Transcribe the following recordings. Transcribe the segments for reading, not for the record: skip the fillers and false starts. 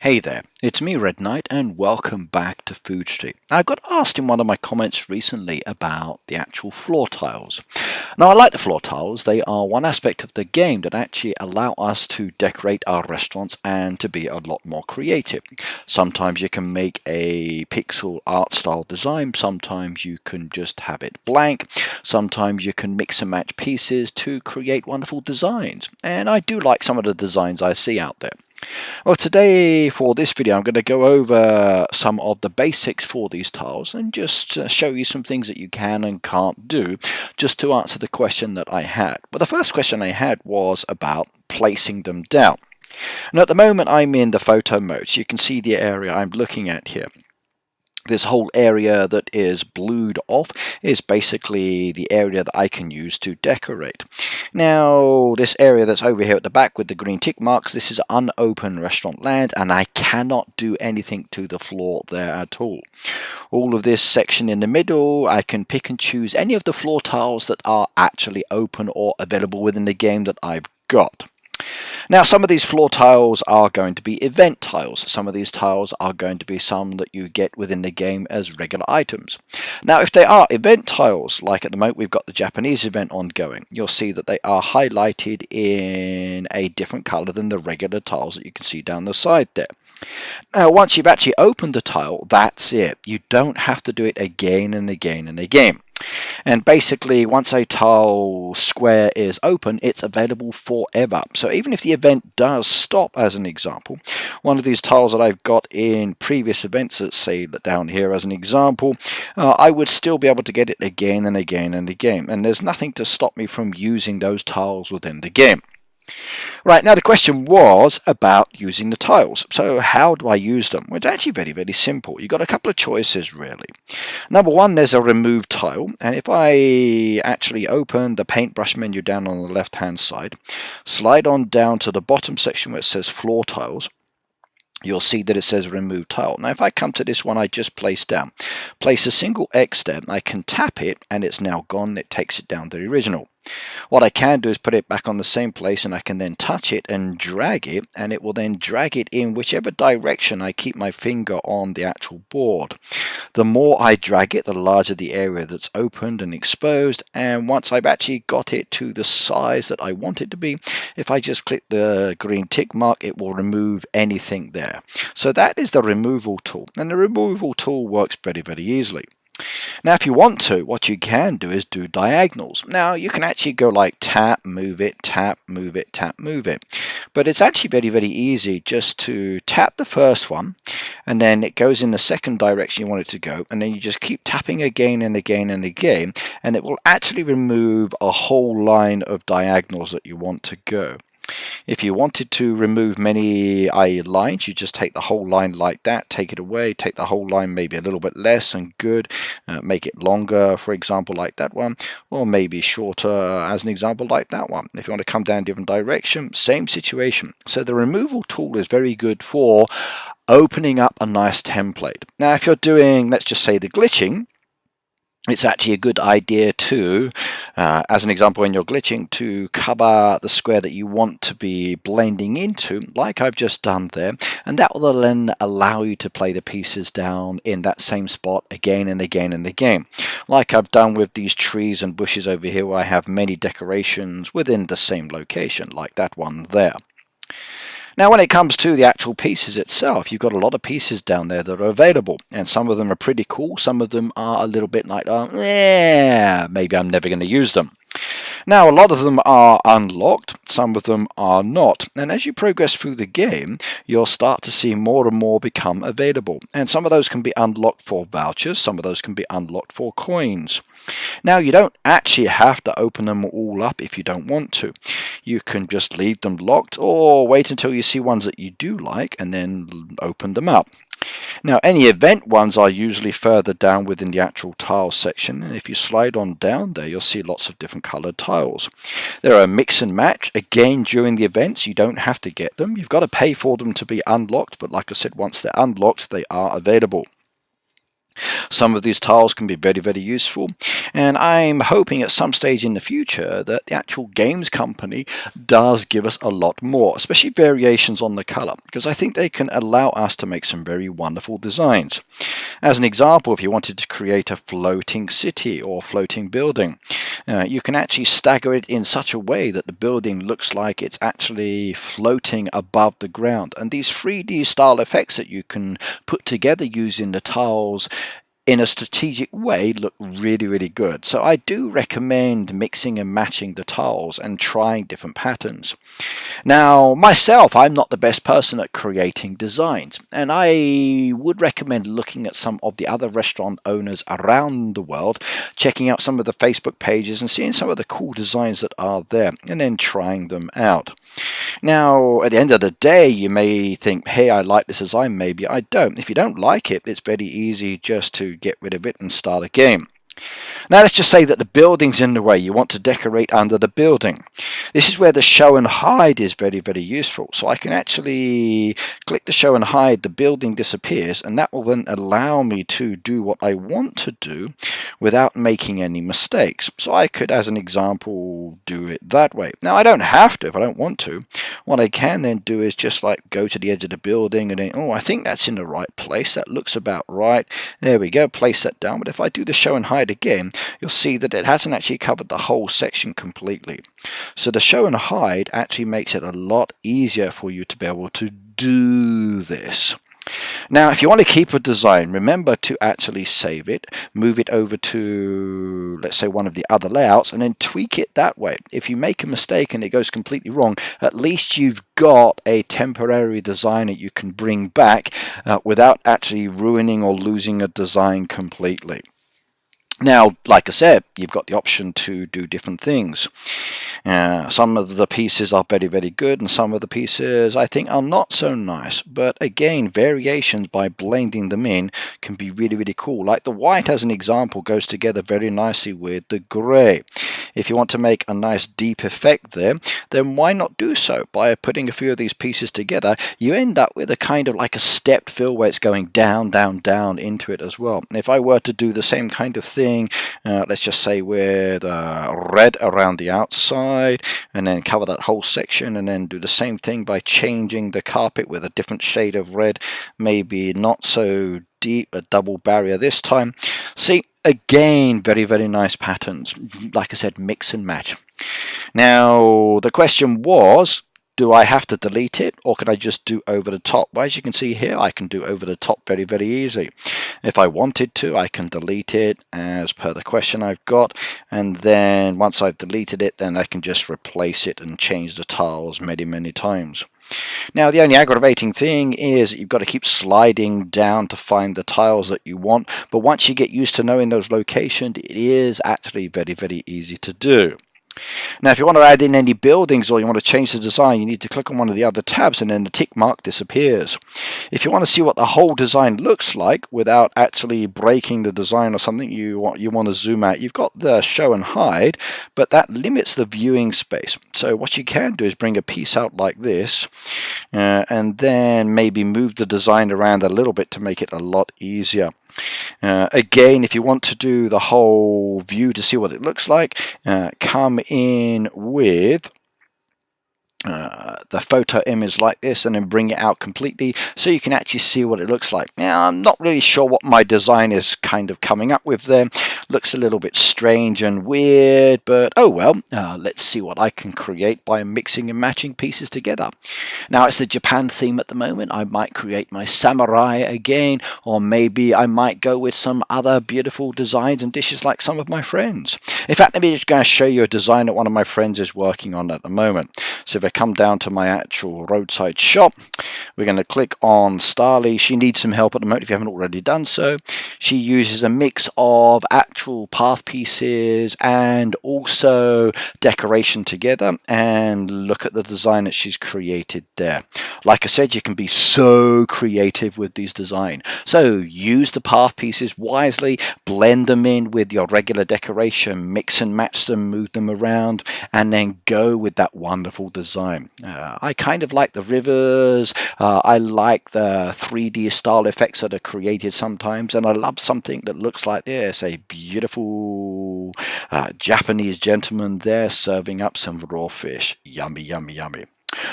Hey there, it's me Red Knight and welcome back to Food Street. I got asked in one of my comments recently about the actual floor tiles. Now I like the floor tiles, they are one aspect of the game that actually allow us to decorate our restaurants and to be a lot more creative. Sometimes you can make a pixel art style design, sometimes you can just have it blank, sometimes you can mix and match pieces to create wonderful designs. And I do like some of the designs I see out there. Well, today for this video I'm going to go over some of the basics for these tiles and just show you some things that you can and can't do just to answer the question that I had. But the first question I had was about placing them down. And at the moment I'm in the photo mode, so you can see the area I'm looking at here. This whole area that is blued off is basically the area that I can use to decorate. Now, this area that's over here at the back with the green tick marks, this is unopened restaurant land and I cannot do anything to the floor there at all. All of this section in the middle, I can pick and choose any of the floor tiles that are actually open or available within the game that I've got. Now, some of these floor tiles are going to be event tiles. Some of these tiles are going to be some that you get within the game as regular items. Now, if they are event tiles, like at the moment we've got the Japanese event ongoing, you'll see that they are highlighted in a different color than the regular tiles that you can see down the side there. Now, once you've actually opened the tile, that's it. You don't have to do it again and again and again. And basically, once a tile square is open, it's available forever. So even if the event does stop, as an example, one of these tiles that I've got in previous events, let's say that down here as an example, I would still be able to get it again and again and again. And there's nothing to stop me from using those tiles within the game. Right, now the question was about using the tiles. So how do I use them? Well, it's actually very, very simple. You've got a couple of choices, really. Number one, there's a remove tile. And if I actually open the paintbrush menu down on the left-hand side, slide on down to the bottom section where it says floor tiles, you'll see that it says remove tile. Now if I come to this one I just placed down, place a single X there, I can tap it and it's now gone. It takes it down to the original. What I can do is put it back on the same place and I can then touch it and drag it, and it will then drag it in whichever direction I keep my finger on the actual board. The more I drag it, the larger the area that's opened and exposed, and once I've actually got it to the size that I want it to be, if I just click the green tick mark, it will remove anything there. So that is the removal tool, and the removal tool works very, very easily. Now if you want to, what you can do is do diagonals. Now you can actually go like tap, move it, tap, move it, tap, move it. But it's actually very, very easy just to tap the first one and then it goes in the second direction you want it to go, and then you just keep tapping again and again and again, and it will actually remove a whole line of diagonals that you want to go. If you wanted to remove many lines, you just take the whole line like that, take it away, take the whole line maybe a little bit less and good, make it longer, for example, like that one, or maybe shorter, as an example, like that one. If you want to come down a different direction, same situation. So the removal tool is very good for opening up a nice template. Now if you're doing, let's just say, the glitching, it's actually a good idea to, as an example, when you're glitching, to cover the square that you want to be blending into, like I've just done there, and that will then allow you to play the pieces down in that same spot again and again and again, like I've done with these trees and bushes over here where I have many decorations within the same location, like that one there. Now when it comes to the actual pieces itself, you've got a lot of pieces down there that are available, and some of them are pretty cool, some of them are a little bit like, maybe I'm never going to use them. Now a lot of them are unlocked, some of them are not, and as you progress through the game you'll start to see more and more become available, and some of those can be unlocked for vouchers, some of those can be unlocked for coins. Now you don't actually have to open them all up if you don't want to. You can just leave them locked or wait until you see ones that you do like and then open them up. Now any event ones are usually further down within the actual tile section, and if you slide on down there you'll see lots of different colored tiles. There are mix and match. Again, during the events you don't have to get them. You've got to pay for them to be unlocked, but like I said, once they're unlocked they are available. Some of these tiles can be very useful, and I'm hoping at some stage in the future that the actual games company does give us a lot more, especially variations on the color, because I think they can allow us to make some very wonderful designs. As an example, if you wanted to create a floating city or floating building, you can actually stagger it in such a way that the building looks like it's actually floating above the ground. And these 3D style effects that you can put together using the tiles in a strategic way look really good. So I do recommend mixing and matching the tiles and trying different patterns. Now, myself, I'm not the best person at creating designs, and I would recommend looking at some of the other restaurant owners around the world, checking out some of the Facebook pages and seeing some of the cool designs that are there, and then trying them out. Now, at the end of the day, you may think, hey, I like this design, maybe I don't. If you don't like it, it's very easy just to get rid of it and start again. Now let's just say that the building's in the way. You want to decorate under the building. This is where the show and hide is very useful. So I can actually click the show and hide, the building disappears, and that will then allow me to do what I want to do without making any mistakes. So I could, as an example, do it that way. Now I don't have to if I don't want to. What I can then do is just like go to the edge of the building and then, oh, I think that's in the right place. That looks about right. There we go, place that down. But if I do the show and hide again, you'll see that it hasn't actually covered the whole section completely. So the show and hide actually makes it a lot easier for you to be able to do this. Now, if you want to keep a design, remember to actually save it, move it over to, let's say, one of the other layouts, and then tweak it that way. If you make a mistake and it goes completely wrong, at least you've got a temporary design that you can bring back without actually ruining or losing a design completely. Now, like I said, you've got the option to do different things. Some of the pieces are very good, and some of the pieces I think are not so nice. But again, variations by blending them in can be really cool. Like the white, as an example, goes together very nicely with the grey. If you want to make a nice deep effect there, then why not do so? By putting a few of these pieces together, you end up with a kind of like a stepped fill where it's going down into it as well. And if I were to do the same kind of thing, let's just say with red around the outside, and then cover that whole section, and then do the same thing by changing the carpet with a different shade of red, maybe not so deep, a double barrier this time. See, again, very nice patterns. Like I said, mix and match. Now the question was, do I have to delete it, or can I just do over the top? Well, as you can see here, I can do over the top very easy. If I wanted to, I can delete it as per the question I've got, and then once I've deleted it, then I can just replace it and change the tiles many times. Now, the only aggravating thing is you've got to keep sliding down to find the tiles that you want, but once you get used to knowing those locations, it is actually very easy to do. Now, if you want to add in any buildings or you want to change the design, you need to click on one of the other tabs and then the tick mark disappears. If you want to see what the whole design looks like without actually breaking the design or something you want to zoom out, you've got the show and hide, but that limits the viewing space. So what you can do is bring a piece out like this and then maybe move the design around a little bit to make it a lot easier. Again, if you want to do the whole view to see what it looks like, come in with the photo image like this and then bring it out completely so you can actually see what it looks like. Now, I'm not really sure what my design is kind of coming up with there. Looks a little bit strange and weird, but oh well, let's see what I can create by mixing and matching pieces together. Now, it's the Japan theme at the moment. I might create my samurai again, or maybe I might go with some other beautiful designs and dishes like some of my friends. In fact, let me just go and show you a design that one of my friends is working on at the moment. So if I come down to my actual roadside shop, we're going to click on Starly. She needs some help at the moment if you haven't already done so. She uses a mix of actual path pieces and also decoration together, and look at the design that she's created there. Like I said, you can be so creative with these designs. So use the path pieces wisely, blend them in with your regular decoration, mix and match them, move them around, and then go with that wonderful design. I kind of like the rivers, I like the 3D style effects that are created sometimes, and I love something that looks like this, a beautiful Japanese gentleman there serving up some raw fish. Yummy, yummy, yummy.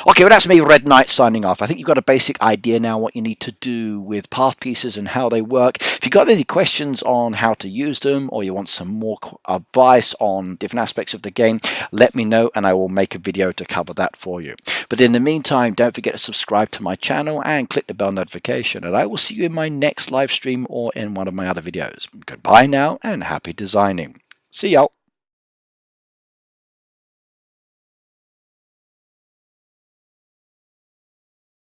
Okay, well, that's me, Red Knight, signing off. I think you've got a basic idea now what you need to do with path pieces and how they work. If you've got any questions on how to use them, or you want some more advice on different aspects of the game, let me know and I will make a video to cover that for you. But in the meantime, don't forget to subscribe to my channel and click the bell notification, and I will see you in my next live stream or in one of my other videos. Goodbye now and happy designing. See y'all.